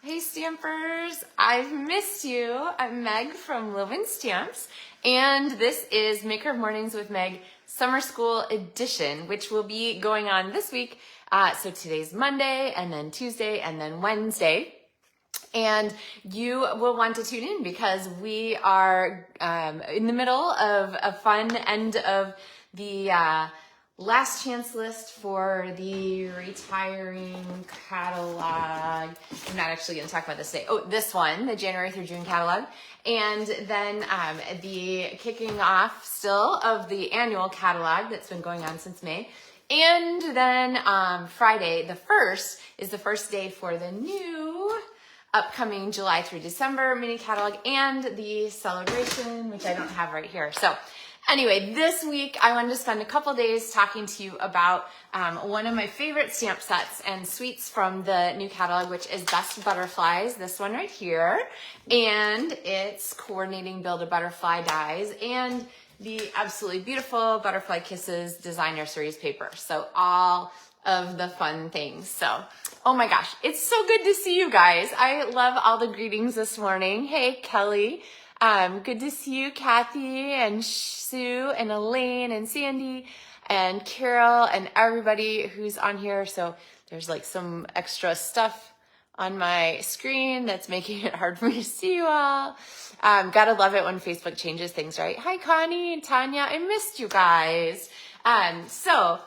Hey Stampers, I've missed you. I'm Meg from LovenStamps, and this is Maker Mornings with Meg Summer School Edition, which will be going on this week. So today's Monday, and then Tuesday, and then Wednesday. And you will want to tune in because we are in the middle of a fun end of the last chance list for the retiring catalog. I'm not actually going to talk about this today. Oh, this one, the January through June catalog. And then the kicking off still of the annual catalog that's been going on since May. And then Friday, the 1st, is the first day for the new upcoming July through December mini catalog and the celebration, which I don't have right here. So anyway, this week I wanted to spend a couple days talking to you about one of my favorite stamp sets and suites from the new catalog, which is Best Butterflies, this one right here. And it's coordinating Build-A-Butterfly dies and the absolutely beautiful Butterfly Kisses designer series paper. So all of the fun things. So, oh my gosh, it's so good to see you guys. I love all the greetings this morning. Hey, Kelly. Good to see you, Kathy and Sue and Elaine and Sandy and Carol and everybody who's on here. So there's like some extra stuff on my screen that's making it hard for me to see you all. Gotta love it when Facebook changes things, right? Hi, Connie and Tanya. I missed you guys. So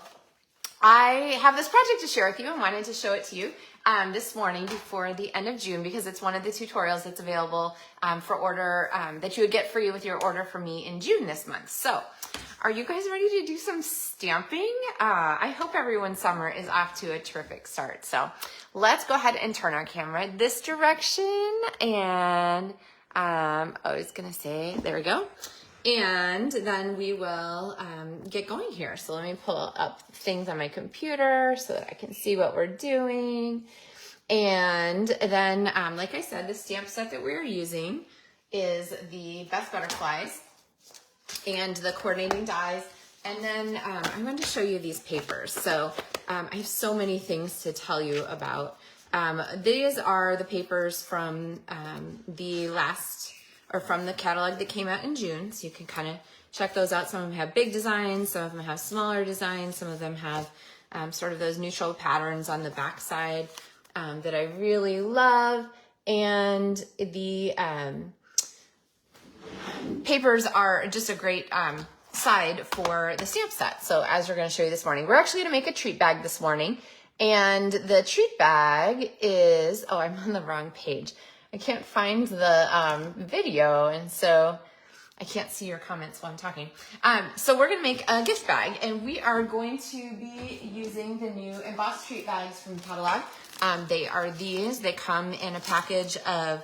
I have this project to share with you and wanted to show it to you this morning before the end of June because it's one of the tutorials that's available for order that you would get free with your order from me in June this month. So are you guys ready to do some stamping? I hope everyone's summer is off to a terrific start. So let's go ahead and turn our camera this direction and I was gonna say, there we go. And then we will get going here. So let me pull up things on my computer so that I can see what we're doing. And then, like I said, the stamp set that we're using is the Best Butterflies and the coordinating dies. And then I'm going to show you these papers. So I have so many things to tell you about. These are the papers from from the catalog that came out in June. So you can kind of check those out. Some of them have big designs, some of them have smaller designs, some of them have sort of those neutral patterns on the back side that I really love. And the papers are just a great side for the stamp set. So as we're going to show you this morning, we're actually going to make a treat bag this morning. And the treat bag is, oh, I'm on the wrong page. I can't find the video, and so I can't see your comments while I'm talking. So we're going to make a gift bag, and we are going to be using the new Embossed Treat Bags from the catalog. They are these. They come in a package of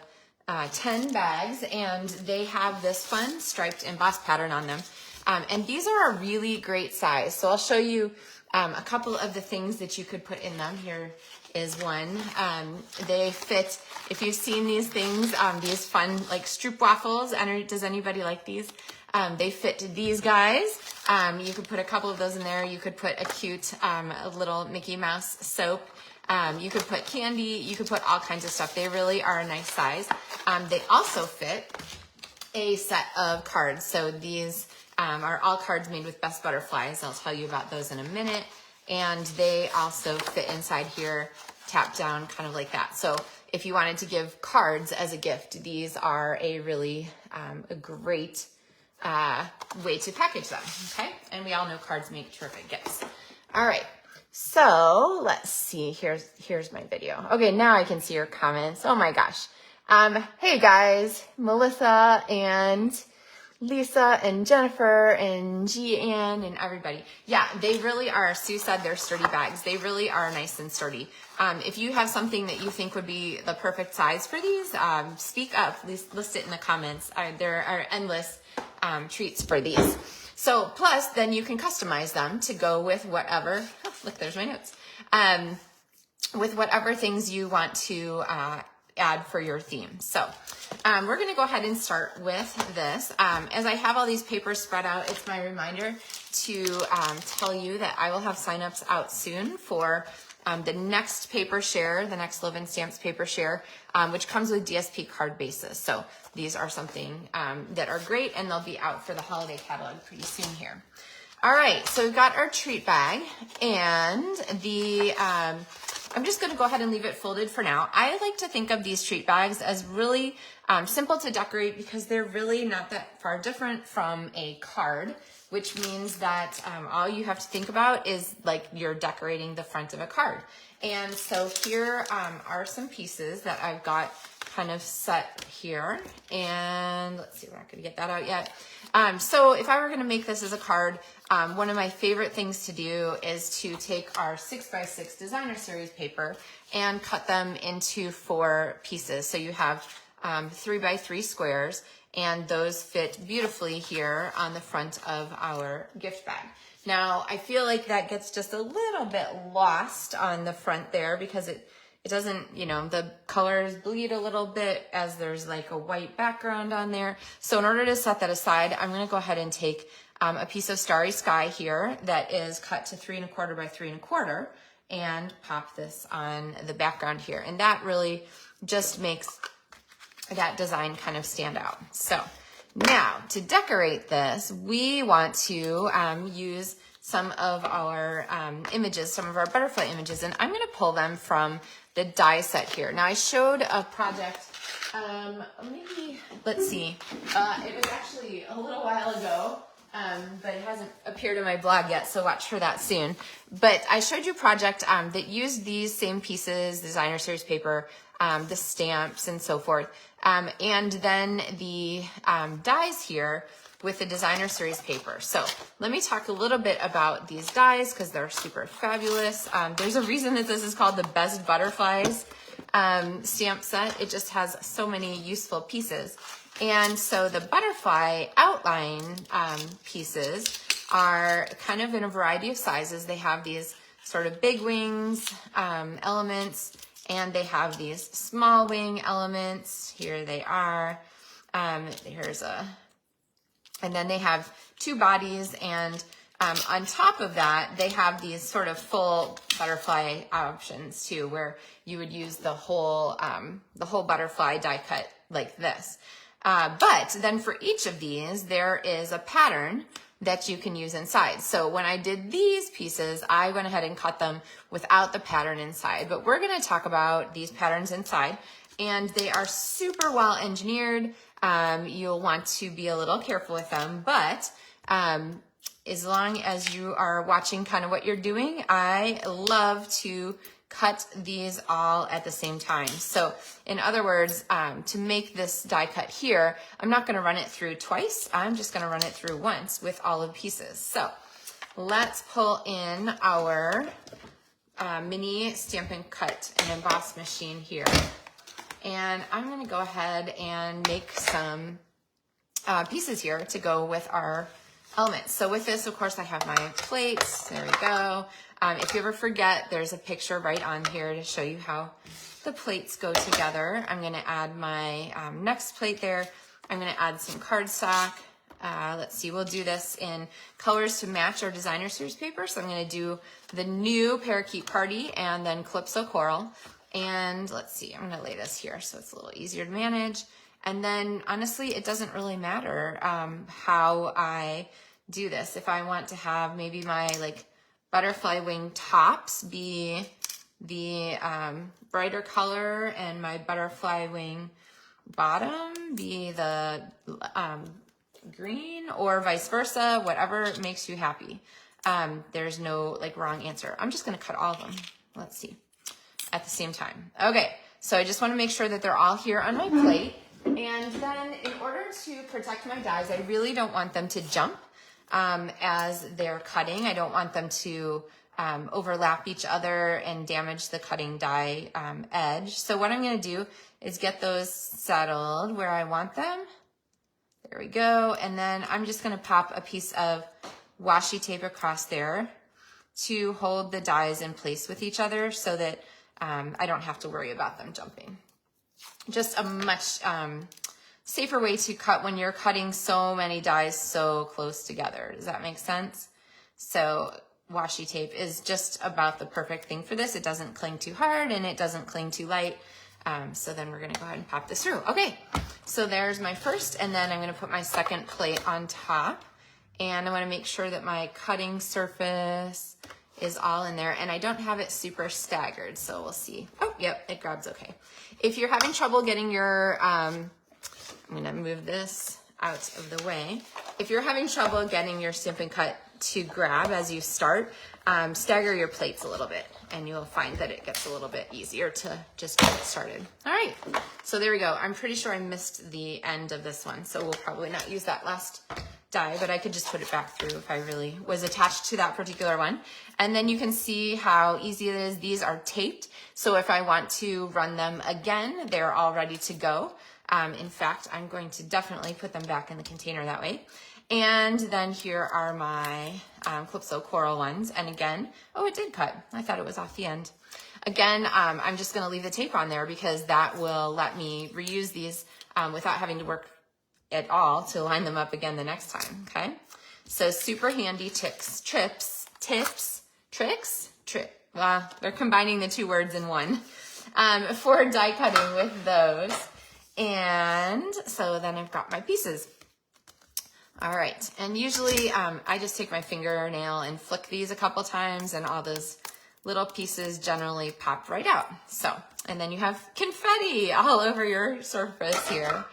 10 bags, and they have this fun striped embossed pattern on them. And these are a really great size. So I'll show you a couple of the things that you could put in them. Here is one. They fit, if you've seen these things, these fun like stroop waffles, does anybody like these? They fit these guys. You could put a couple of those in there. You could put a cute little Mickey Mouse soap. You could put candy. You could put all kinds of stuff. They really are a nice size. They also fit a set of cards. So these are all cards made with Best Butterflies. I'll tell you about those in a minute. And they also fit inside here, tap down, kind of like that. So if you wanted to give cards as a gift, these are a really a great way to package them, okay? And we all know cards make terrific gifts. All right, so let's see. Here's my video. Okay, now I can see your comments. Oh my gosh. Hey guys, Melissa and Lisa and Jennifer and Jeanne and everybody. Yeah, they really are. Sue said they're sturdy bags. They really are nice and sturdy. If you have something that you think would be the perfect size for these, speak up. List it in the comments. There are endless treats for these. So plus, then you can customize them to go with whatever. Oh, look, there's my notes. With whatever things you want to add for your theme. So we're going to go ahead and start with this. As I have all these papers spread out, it's my reminder to tell you that I will have signups out soon for the next paper share, the next LovenStamps paper share, which comes with DSP card bases. So these are something that are great, and they'll be out for the holiday catalog pretty soon here. All right, so we've got our treat bag, and I'm just gonna go ahead and leave it folded for now. I like to think of these treat bags as really simple to decorate because they're really not that far different from a card, which means that all you have to think about is like you're decorating the front of a card. And so here are some pieces that I've got kind of set here. And let's see, we're not gonna get that out yet. So if I were gonna make this as a card, one of my favorite things to do is to take our 6x6 designer series paper and cut them into 4 pieces. So you have 3x3 squares, and those fit beautifully here on the front of our gift bag. Now, I feel like that gets just a little bit lost on the front there because it doesn't, you know, the colors bleed a little bit as there's like a white background on there. So in order to set that aside, I'm gonna go ahead and take a piece of Starry Sky here that is cut to 3 1/4 by 3 1/4 and pop this on the background here. And that really just makes that design kind of stand out. So now to decorate this, we want to use some of our images, some of our butterfly images, and I'm going to pull them from the die set here. Now I showed a project, maybe, let's see, it was actually a little while ago, but it hasn't appeared in my blog yet, so watch for that soon. But I showed you a project that used these same pieces, designer series paper, the stamps and so forth, and then the dies here with the designer series paper. So let me talk a little bit about these dies because they're super fabulous. There's a reason that this is called the Best Butterflies stamp set. It just has so many useful pieces. And so the butterfly outline pieces are kind of in a variety of sizes. They have these sort of big wings elements, and they have these small wing elements. Here they are. And then they have 2 bodies, and on top of that, they have these sort of full butterfly options too, where you would use the whole butterfly die cut like this. But then for each of these, there is a pattern that you can use inside. So when I did these pieces, I went ahead and cut them without the pattern inside. But we're going to talk about these patterns inside, and they are super well engineered. You'll want to be a little careful with them, but as long as you are watching kind of what you're doing, I love to cut these all at the same time. So in other words, to make this die cut here, I'm not going to run it through twice. I'm just going to run it through once with all of the pieces. So let's pull in our mini Stampin' Cut and Emboss machine here. And I'm going to go ahead and make some pieces here to go with our elements. So with this, of course, I have my plates. There we go. If you ever forget, there's a picture right on here to show you how the plates go together. I'm going to add my next plate there. I'm going to add some cardstock. Let's see, we'll do this in colors to match our designer series paper. So I'm going to do the new Parakeet Party and then Calypso Coral. And let's see, I'm going to lay this here so it's a little easier to manage. And then honestly, it doesn't really matter how I do this. If I want to have maybe my like butterfly wing tops be the brighter color and my butterfly wing bottom be the green, or vice versa, whatever makes you happy. There's no like wrong answer. I'm just going to cut all of them. Let's see. At the same time. Okay, so I just want to make sure that they're all here on my plate. And then in order to protect my dies, I really don't want them to jump as they're cutting. I don't want them to overlap each other and damage the cutting die edge. So what I'm going to do is get those settled where I want them. There we go. And then I'm just going to pop a piece of washi tape across there to hold the dies in place with each other so that I don't have to worry about them jumping. Just a much safer way to cut when you're cutting so many dies so close together. Does that make sense? So washi tape is just about the perfect thing for this. It doesn't cling too hard and it doesn't cling too light. So then we're gonna go ahead and pop this through. Okay, so there's my first, and then I'm gonna put my second plate on top. And I wanna make sure that my cutting surface is all in there, and I don't have it super staggered, so we'll see. Oh, yep, it grabs okay. If you're having trouble getting your, I'm gonna move this out of the way. If you're having trouble getting your Stampin' Cut to grab as you start, stagger your plates a little bit, and you'll find that it gets a little bit easier to just get it started. All right, so there we go. I'm pretty sure I missed the end of this one, so we'll probably not use that last die, but I could just put it back through if I really was attached to that particular one. And then you can see how easy it is. These are taped, so if I want to run them again, they're all ready to go. In fact, I'm going to definitely put them back in the container that way. And then here are my Calypso Coral ones. And again, oh, it did cut. I thought it was off the end. Again, I'm just gonna leave the tape on there because that will let me reuse these without having to work at all to line them up again the next time, okay? So super handy tricks. Well, they're combining the two words in one for die cutting with those. And so then I've got my pieces. All right, and usually I just take my fingernail and flick these a couple times, and all those little pieces generally pop right out. So, and then you have confetti all over your surface here.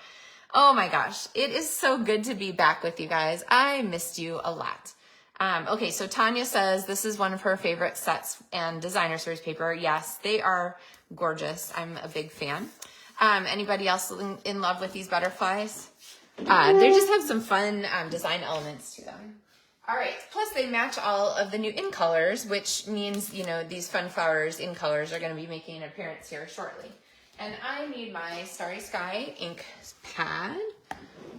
Oh my gosh, it is so good to be back with you guys. I missed you a lot. Okay, so Tanya says this is one of her favorite sets and designer series paper. Yes, they are gorgeous. I'm a big fan. Anybody else in love with these butterflies? They just have some fun design elements to them. All right, plus they match all of the new in colors, which means, you know, these fun flowers in colors are gonna be making an appearance here shortly. And I need my Starry Sky ink pad.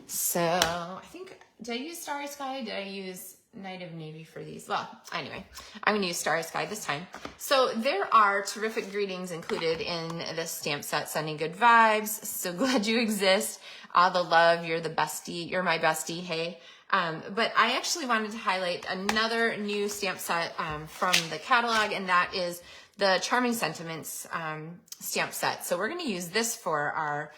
So I think, did I use Starry Sky? Did I use Night of Navy for these? Well, anyway, I'm gonna use Starry Sky this time. So there are terrific greetings included in this stamp set. Sending good vibes, so glad you exist. All the love, you're the bestie, you're my bestie, hey. But I actually wanted to highlight another new stamp set from the catalog, and that is the Charming Sentiments stamp set. So we're gonna use this for our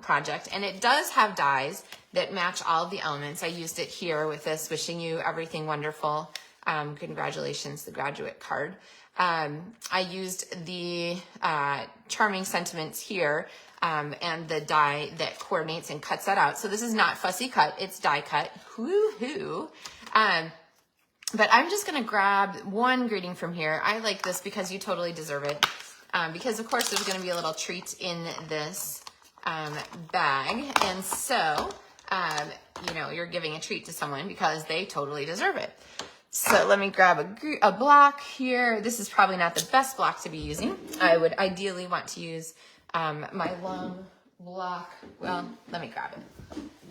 project, and it does have dies that match all of the elements. I used it here with this wishing you everything wonderful. Congratulations, the graduate card. I used the Charming Sentiments here and the die that coordinates and cuts that out. So this is not fussy cut, it's die cut. Woohoo! But I'm just gonna grab one greeting from here. I like this because you totally deserve it. Because of course there's gonna be a little treat in this bag. And so, you know, you're giving a treat to someone because they totally deserve it. So let me grab a block here. This is probably not the best block to be using. I would ideally want to use my long block. Well, let me grab it.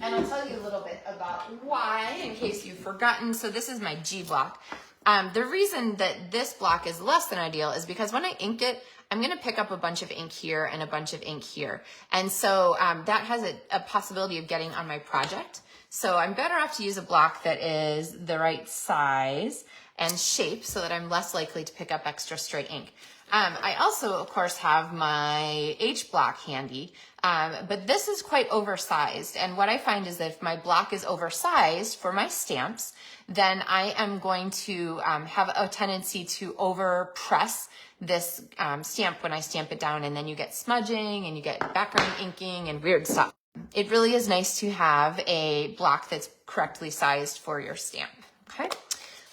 And I'll tell you a little bit about why in case you've forgotten. So this is my G block. The reason that this block is less than ideal is because when I ink it, I'm gonna pick up a bunch of ink here and a bunch of ink here. And so that has a possibility of getting on my project. So I'm better off to use a block that is the right size and shape so that I'm less likely to pick up extra stray ink. I also, of course, have my H block handy, but this is quite oversized. And what I find is that if my block is oversized for my stamps, then I am going to have a tendency to over press this stamp when I stamp it down, and then you get smudging and you get background inking and weird stuff. It really is nice to have a block that's correctly sized for your stamp, okay?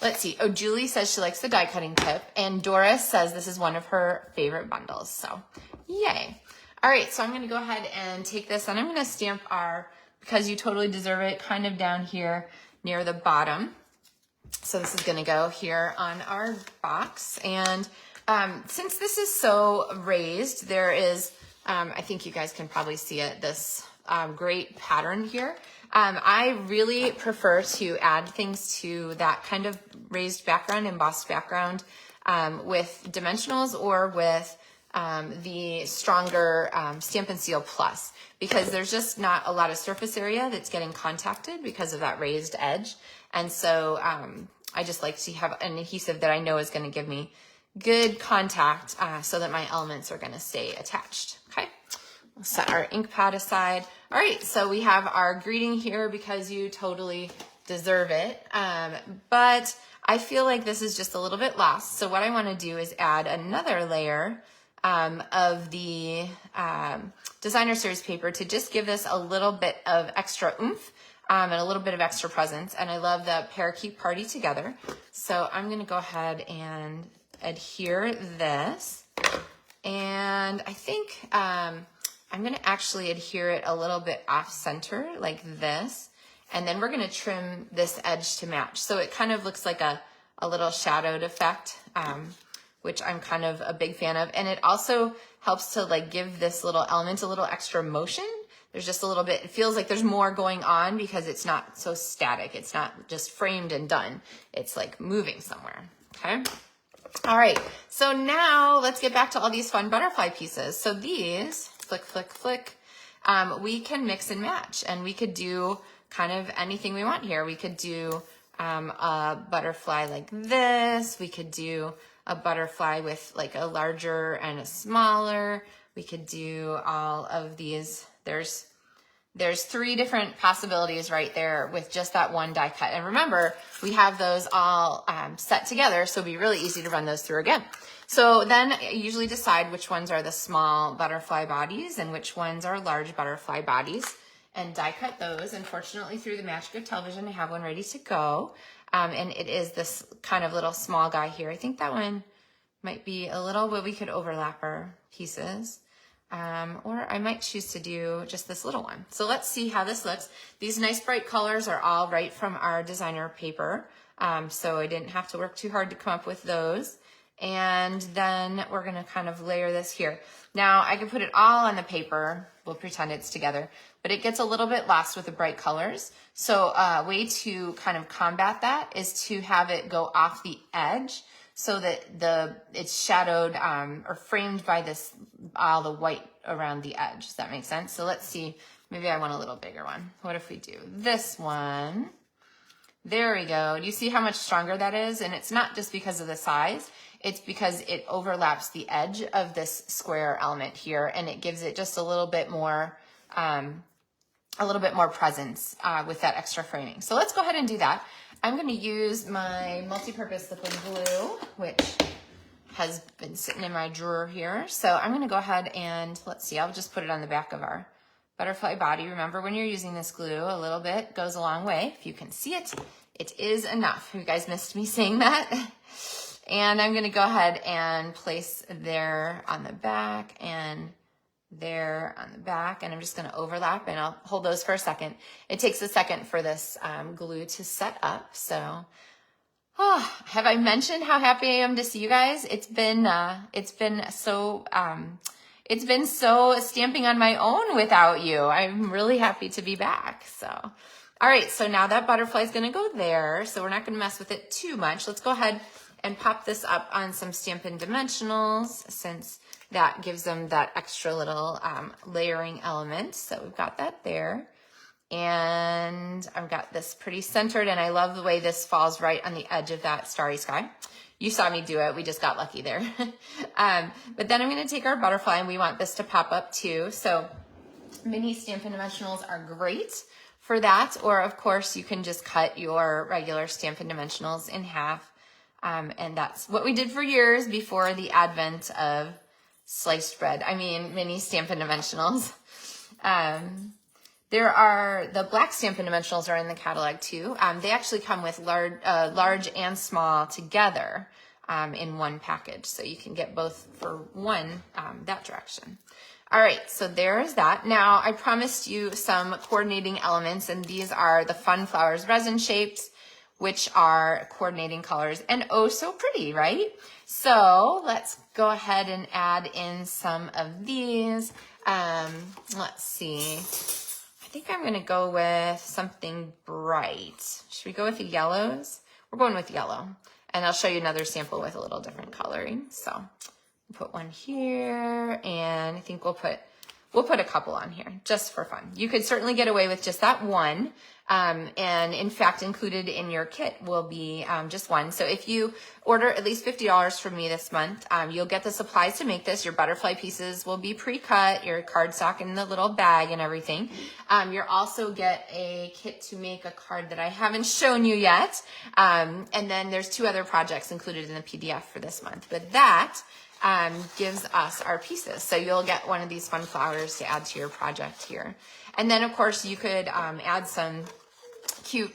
Let's see. Oh, Julie says she likes the die cutting tip, and Doris says this is one of her favorite bundles, so yay. All right, so I'm gonna go ahead and take this, and I'm gonna stamp our Because You Totally Deserve It kind of down here near the bottom. So this is gonna go here on our box, and since this is so raised, there is, I think you guys can probably see it, this great pattern here. I really prefer to add things to that kind of raised background, embossed background, with dimensionals or with the stronger Stampin' Seal Plus, because there's just not a lot of surface area that's getting contacted because of that raised edge. And so I just like to have an adhesive that I know is going to give me good contact so that my elements are going to stay attached. Okay, we'll set our ink pad aside. All right, so we have our greeting here, because you totally deserve it. But I feel like this is just a little bit lost. So what I want to do is add another layer of the designer series paper to just give this a little bit of extra oomph and a little bit of extra presence. And I love the parakeet party together. So I'm going to go ahead and adhere this. And I think I'm going to actually adhere it a little bit off center like this. And then we're going to trim this edge to match. So it kind of looks like a little shadowed effect, which I'm kind of a big fan of. And it also helps to like give this little element a little extra motion. There's just a little bit, it feels like there's more going on because it's not so static. It's not just framed and done. It's like moving somewhere, okay? All right, so now let's get back to all these fun butterfly pieces. So these, flick, flick, flick, we can mix and match, and we could do kind of anything we want here. We could do a butterfly like this. We could do a butterfly with like a larger and a smaller. We could do all of these. There's 3 different possibilities right there with just that one die cut. And remember, we have those all set together, so it'll be really easy to run those through again. So then I usually decide which ones are the small butterfly bodies and which ones are large butterfly bodies, and die cut those. And fortunately, through the magic of television, I have one ready to go. And it is this kind of little small guy here. I think that one might be a little, but we could overlap our pieces. Or I might choose to do just this little one. So let's see how this looks. These nice bright colors are all right from our designer paper. So I didn't have to work too hard to come up with those. And then we're gonna kind of layer this here. Now I can put it all on the paper. We'll pretend it's together, but it gets a little bit lost with the bright colors. So a way to kind of combat that is to have it go off the edge so that it's shadowed or framed by this, all the white around the edge. Does that make sense? So let's see, maybe I want a little bigger one. What if we do this one? There we go. Do you see how much stronger that is? And it's not just because of the size, it's because it overlaps the edge of this square element here, and it gives it just a little bit more presence with that extra framing. So let's go ahead and do that. I'm going to use my multi-purpose liquid glue, which has been sitting in my drawer here. So I'm going to go ahead and, let's see, I'll just put it on the back of our butterfly body. Remember, when you're using this glue, a little bit goes a long way. If you can see it, it is enough. You guys missed me saying that. And I'm going to go ahead and place there on the back and there on the back, and I'm just going to overlap, and I'll hold those for a second. It takes a second for this glue to set up. So, have I mentioned how happy I am to see you guys? It's been so stamping on my own without you. I'm really happy to be back. So, all right. So now that butterfly is going to go there. So we're not going to mess with it too much. Let's go ahead and pop this up on some Stampin' Dimensionals, since that gives them that extra little layering element. So we've got that there. And I've got this pretty centered, and I love the way this falls right on the edge of that starry sky. You saw me do it. We just got lucky there. But then I'm going to take our butterfly, and we want this to pop up too. So mini Stampin' Dimensionals are great for that. Or, of course, you can just cut your regular Stampin' Dimensionals in half. And that's what we did for years before the advent of sliced bread. I mean, mini Stampin' Dimensionals. There are, the black Stampin' Dimensionals are in the catalog too. They actually come with large and small together in one package. So you can get both for one, that direction. All right, so there's that. Now, I promised you some coordinating elements, and these are the Fun Flowers resin shapes, which are coordinating colors, and oh so pretty, right? So let's go ahead and add in some of these. Let's see. I think I'm gonna go with something bright. Should we go with the yellows? We're going with yellow. And I'll show you another sample with a little different coloring. So put one here, and I think we'll put we'll put a couple on here just for fun. You could certainly get away with just that one. And in fact, included in your kit will be just one. So if you order at least $50 from me this month, you'll get the supplies to make this. Your butterfly pieces will be pre-cut, your cardstock in the little bag and everything. You'll also get a kit to make a card that I haven't shown you yet. And then there's 2 other projects included in the PDF for this month. But that gives us our pieces. So you'll get one of these fun flowers to add to your project here. And then of course you could add some cute,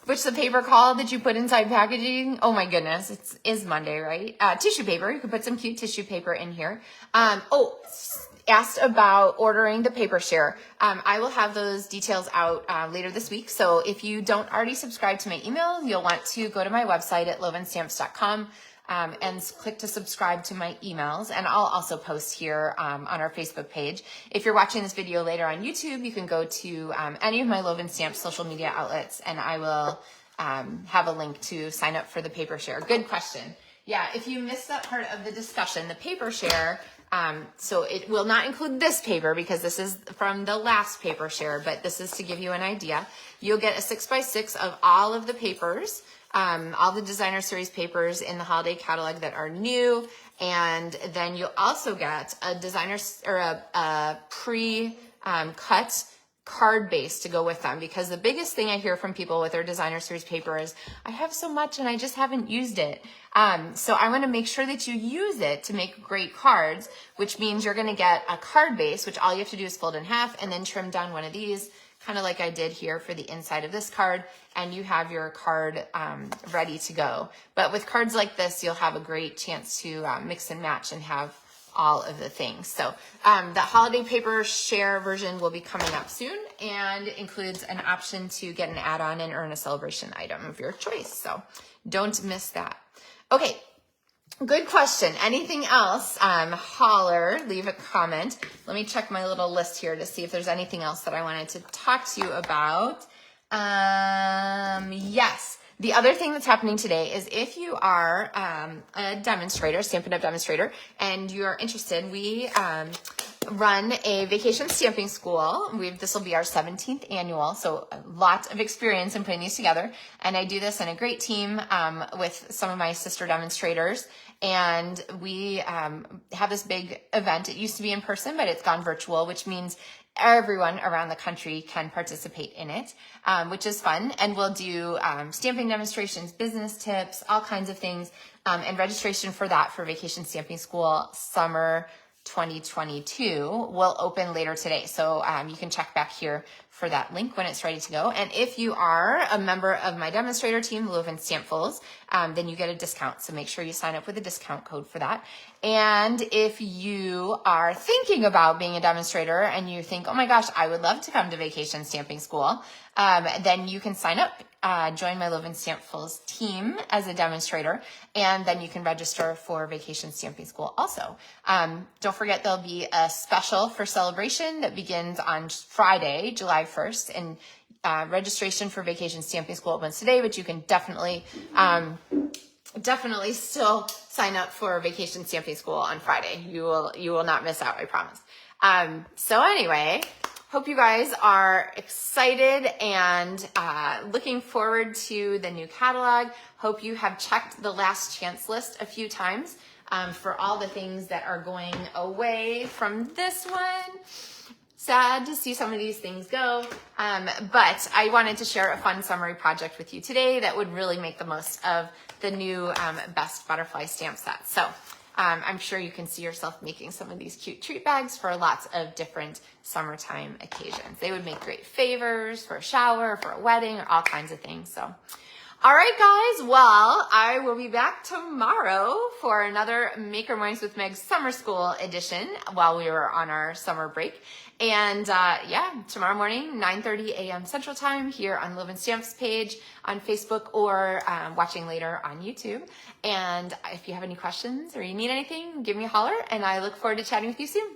what's the paper called that you put inside packaging? Oh my goodness, it is Monday, right? Tissue paper. You could put some cute tissue paper in here. Asked about ordering the paper share. I will have those details out later this week. So if you don't already subscribe to my email, you'll want to go to my website at LovenStamps.com. And click to subscribe to my emails. And I'll also post here on our Facebook page. If you're watching this video later on YouTube, you can go to any of my LovenStamps social media outlets, and I will have a link to sign up for the paper share. Good question. Yeah, if you missed that part of the discussion, the paper share, so it will not include this paper because this is from the last paper share, but this is to give you an idea. You'll get a 6x6 of all of the papers. All the designer series papers in the holiday catalog that are new, and then you'll also get a designer or a pre-cut card base to go with them, because the biggest thing I hear from people with their designer series paper is, I have so much and I just haven't used it. So I want to make sure that you use it to make great cards, which means you're going to get a card base, which all you have to do is fold in half and then trim down one of these, kind of like I did here for the inside of this card, and you have your card ready to go. But with cards like this, you'll have a great chance to mix and match and have all of the things. So the holiday paper share version will be coming up soon, and includes an option to get an add-on and earn a celebration item of your choice. So don't miss that. Okay. Good question. Anything else? Holler, leave a comment. Let me check my little list here to see if there's anything else that I wanted to talk to you about. Yes. The other thing that's happening today is if you are a demonstrator, Stampin' Up demonstrator, and you're interested, we run a vacation stamping school. This will be our 17th annual, so lots of experience in putting these together. And I do this in a great team with some of my sister demonstrators. And we have this big event. It used to be in person, but it's gone virtual, which means everyone around the country can participate in it, which is fun. And we'll do stamping demonstrations, business tips, all kinds of things. And registration for that for Vacation Stamping School Summer 2022 will open later today. So you can check back here for that link when it's ready to go. And if you are a member of my demonstrator team, Loven Stampfuls, then you get a discount. So make sure you sign up with a discount code for that. And if you are thinking about being a demonstrator and you think, oh my gosh, I would love to come to Vacation Stamping School, then you can sign up, join my Loven Stampfuls team as a demonstrator, and then you can register for Vacation Stamping School also. Don't forget there'll be a special for celebration that begins on Friday, July 1st, and registration for Vacation Stamping School opens today, but you can definitely still sign up for Vacation Stamping School on Friday. You will not miss out, I promise. So anyway, hope you guys are excited and looking forward to the new catalog. Hope you have checked the last chance list a few times for all the things that are going away from this one. Sad to see some of these things go, but I wanted to share a fun summary project with you today that would really make the most of the new Best Butterfly stamp set. So I'm sure you can see yourself making some of these cute treat bags for lots of different summertime occasions. They would make great favors for a shower, for a wedding, or all kinds of things. So, all right, guys. Well, I will be back tomorrow for another Maker Mornings with Meg Summer School edition while we were on our summer break. And yeah, tomorrow morning, 9:30 a.m. Central Time here on LovenStamps page on Facebook, or watching later on YouTube. And if you have any questions or you need anything, give me a holler, and I look forward to chatting with you soon.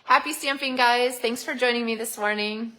Happy stamping, guys. Thanks for joining me this morning.